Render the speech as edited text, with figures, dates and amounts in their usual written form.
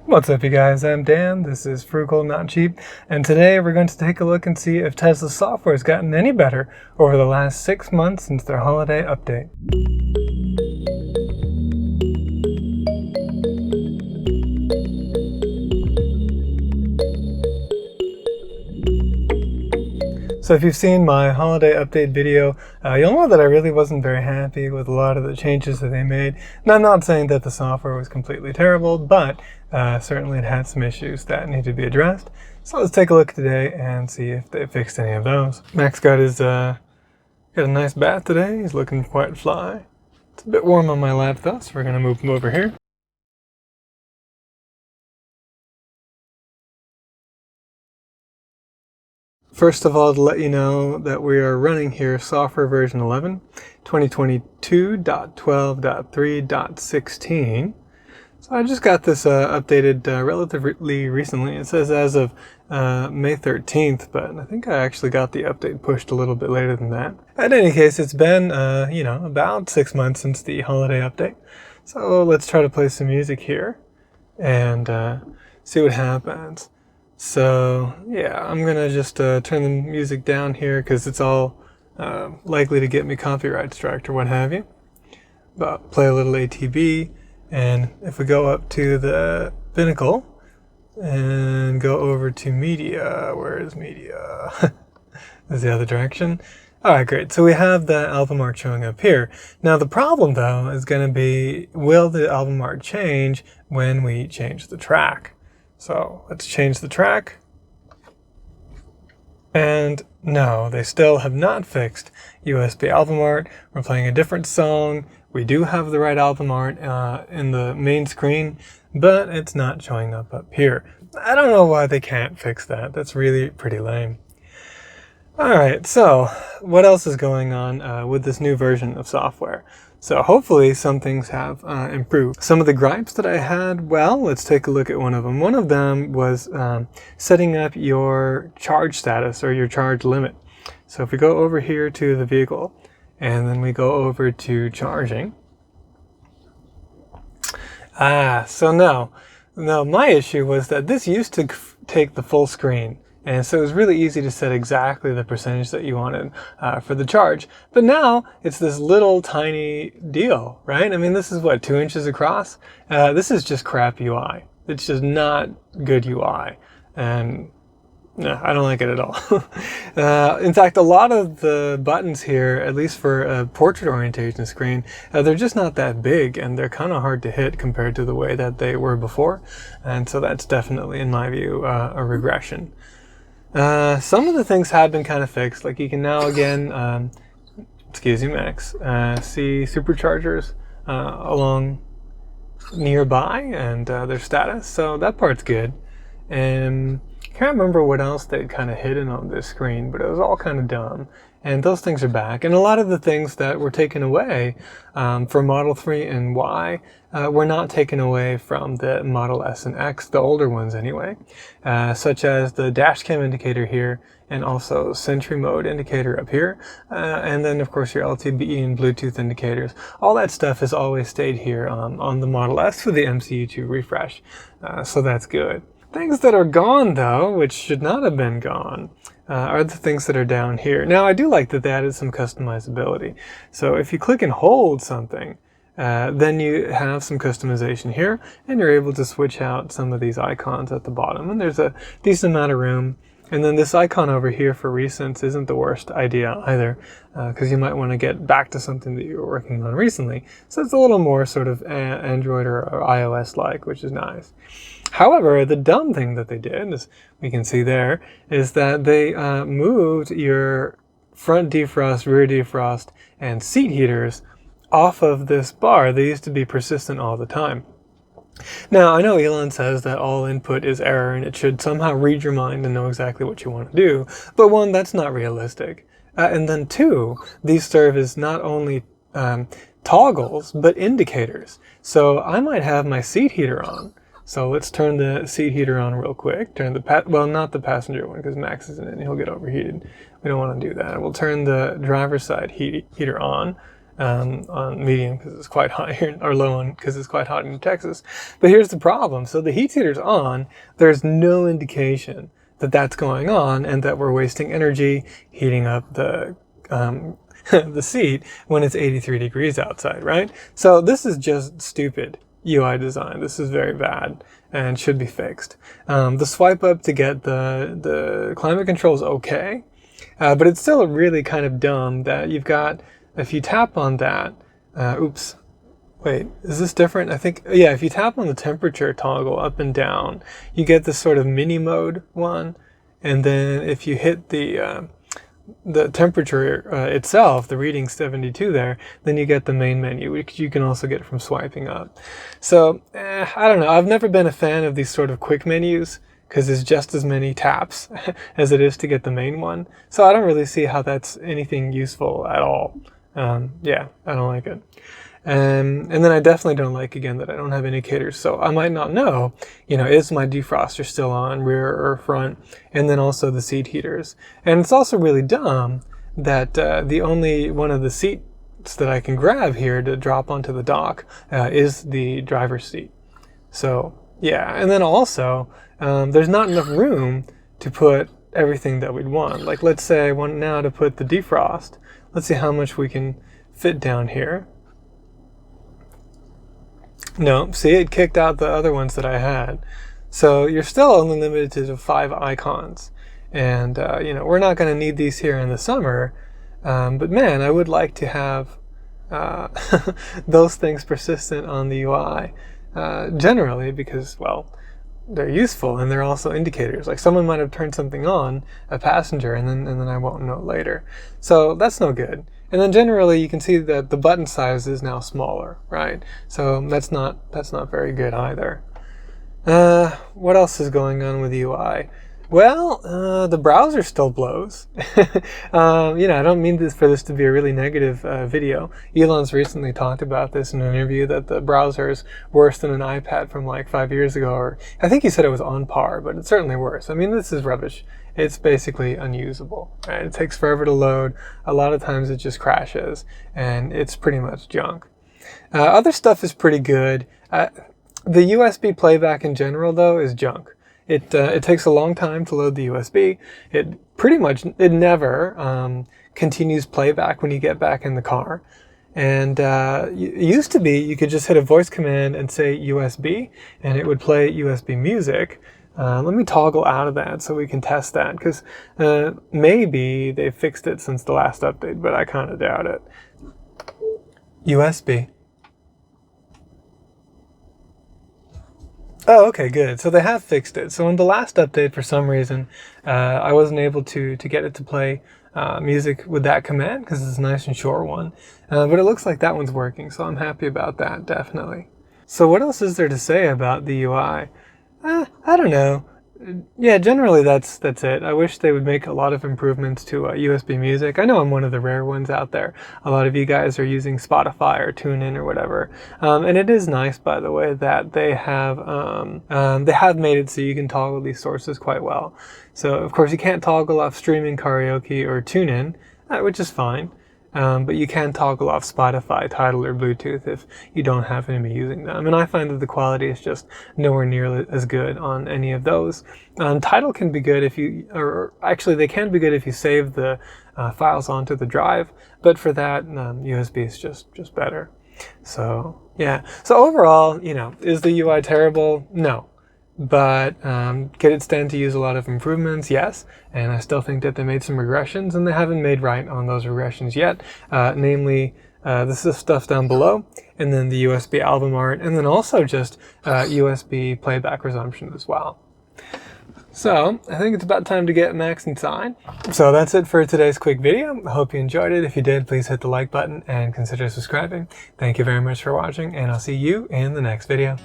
What's up, you guys? I'm Dan. This is Frugal Not Cheap, and today we're going to take a look and see if Tesla's software has gotten any better over the last 6 months since their holiday update. So if you've seen my holiday update video, you'll know that I really wasn't very happy with a lot of the changes that they made. And I'm not saying that the software was completely terrible, but certainly it had some issues that need to be addressed. So let's take a look today and see if they fixed any of those. Max got a nice bath today. He's looking quite fly. It's a bit warm on my lap though, so we're gonna move him over here. First of all, to let you know that we are running here software version 11, 2022.12.3.16. So I just got this updated relatively recently. It says as of May 13th, but I think I actually got the update pushed a little bit later than that. In any case, it's been, about 6 months since the holiday update. So let's try to play some music here and see what happens. So yeah, I'm gonna just turn the music down here because it's all likely to get me copyright striked or what have you. But play a little ATB, and if we go up to the pinnacle and go over to media, where is media? That's the other direction. Alright, great. So we have the album art showing up here. Now the problem though is going to be, will the album art change when we change the track? So let's change the track. And no, they still have not fixed USB album art. We're playing a different song. We do have the right album art in the main screen, but it's not showing up here. I don't know why they can't fix that. That's really pretty lame. Alright, so what else is going on with this new version of software? So hopefully some things have improved. Some of the gripes that I had, well, let's take a look at one of them. One of them was setting up your charge status or your charge limit. So if we go over here to the vehicle and then we go over to charging. So now my issue was that this used to take the full screen. And so it was really easy to set exactly the percentage that you wanted for the charge. But now it's this little tiny deal, right? I mean, this is what, 2 inches across? This is just crap UI. It's just not good UI. And no, I don't like it at all. In fact, a lot of the buttons here, at least for a portrait orientation screen, they're just not that big and they're kind of hard to hit compared to the way that they were before. And so that's definitely, in my view, a regression. Some of the things have been kind of fixed, like you can now again, excuse me Max, see superchargers along nearby and their status, so that part's good. And I can't remember what else they kind of hidden on this screen, but it was all kind of dumb. And those things are back. And a lot of the things that were taken away for Model 3 and Y were not taken away from the Model S and X, the older ones anyway, such as the dash cam indicator here and also Sentry mode indicator up here. And then of course your LTE and Bluetooth indicators. All that stuff has always stayed here on the Model S for the MCU2 refresh. So that's good. Things that are gone though, which should not have been gone, are the things that are down here. Now I do like that they added some customizability. So if you click and hold something, then you have some customization here and you're able to switch out some of these icons at the bottom, and there's a decent amount of room. And then this icon over here for recents isn't the worst idea either, because you might want to get back to something that you were working on recently. So it's a little more sort of Android or iOS-like, which is nice. However, the dumb thing that they did, as we can see there, is that they moved your front defrost, rear defrost, and seat heaters off of this bar. They used to be persistent all the time. Now, I know Elon says that all input is error and it should somehow read your mind and know exactly what you want to do, but one, that's not realistic. And then two, these serve as not only toggles, but indicators. So I might have my seat heater on. So let's turn the seat heater on real quick. Turn the well, not the passenger one, because Max isn't in, he'll get overheated. We don't want to do that. We'll turn the driver's side heater on. on medium because it's quite hot here, or low on because it's quite hot in Texas. But here's the problem. So the heat seater's on. There's no indication that that's going on and that we're wasting energy heating up the the seat when it's 83 degrees outside, right? So this is just stupid UI design. This is very bad and should be fixed. The swipe up to get the climate control is okay, but it's still really kind of dumb that you've got, if you tap on that, oops, wait, is this different? I think, yeah, if you tap on the temperature toggle up and down, you get this sort of mini mode one, and then if you hit the temperature itself, the reading 72 there, then you get the main menu, which you can also get from swiping up. So, I don't know. I've never been a fan of these sort of quick menus because it's just as many taps as it is to get the main one. So I don't really see how that's anything useful at all. Yeah, I don't like it. And then I definitely don't like, again, that I don't have indicators. So I might not know, is my defroster still on, rear or front? And then also the seat heaters. And it's also really dumb that the only one of the seats that I can grab here to drop onto the dock is the driver's seat. So yeah, and then also there's not enough room to put everything that we'd want. Like, let's say I want now to put the defrost. Let's see how much we can fit down here. No, see, it kicked out the other ones that I had. So you're still only limited to 5 icons. And, we're not going to need these here in the summer. But man, I would like to have those things persistent on the UI generally because, well, they're useful and they're also indicators. Like someone might have turned something on, a passenger, and then I won't know later. So that's no good. And then generally you can see that the button size is now smaller, right? So that's not very good either. What else is going on with UI? Well, the browser still blows. I don't mean for this to be a really negative video. Elon's recently talked about this in an interview, that the browser is worse than an iPad from like 5 years ago, or I think he said it was on par, but it's certainly worse. I mean, this is rubbish. It's basically unusable, right? It takes forever to load. A lot of times it just crashes, and it's pretty much junk. Other stuff is pretty good. The USB playback in general, though, is junk. It takes a long time to load the USB. It never continues playback when you get back in the car. And it used to be you could just hit a voice command and say USB, and it would play USB music. Let me toggle out of that so we can test that, because maybe they fixed it since the last update, but I kind of doubt it. USB. Oh, okay, good. So they have fixed it. So in the last update, for some reason, I wasn't able to get it to play music with that command because it's a nice and short one. But it looks like that one's working, so I'm happy about that, definitely. So what else is there to say about the UI? I don't know. Yeah, generally that's it. I wish they would make a lot of improvements to USB music. I know I'm one of the rare ones out there. A lot of you guys are using Spotify or TuneIn or whatever. And it is nice, by the way, that they have made it so you can toggle these sources quite well. So, of course, you can't toggle off streaming karaoke or TuneIn, which is fine. But you can toggle off Spotify, Tidal, or Bluetooth if you don't happen to be using them. And I find that the quality is just nowhere near as good on any of those. Tidal can be good they can be good if you save the files onto the drive. But for that, USB is just better. So, yeah. So overall, is the UI terrible? No. But could it stand to use a lot of improvements? Yes. And I still think that they made some regressions, and they haven't made right on those regressions yet. Namely, this is stuff down below, and then the USB album art, and then also just USB playback resumption as well. So I think it's about time to get Max inside. So that's it for today's quick video. I hope you enjoyed it. If you did, please hit the like button and consider subscribing. Thank you very much for watching, and I'll see you in the next video.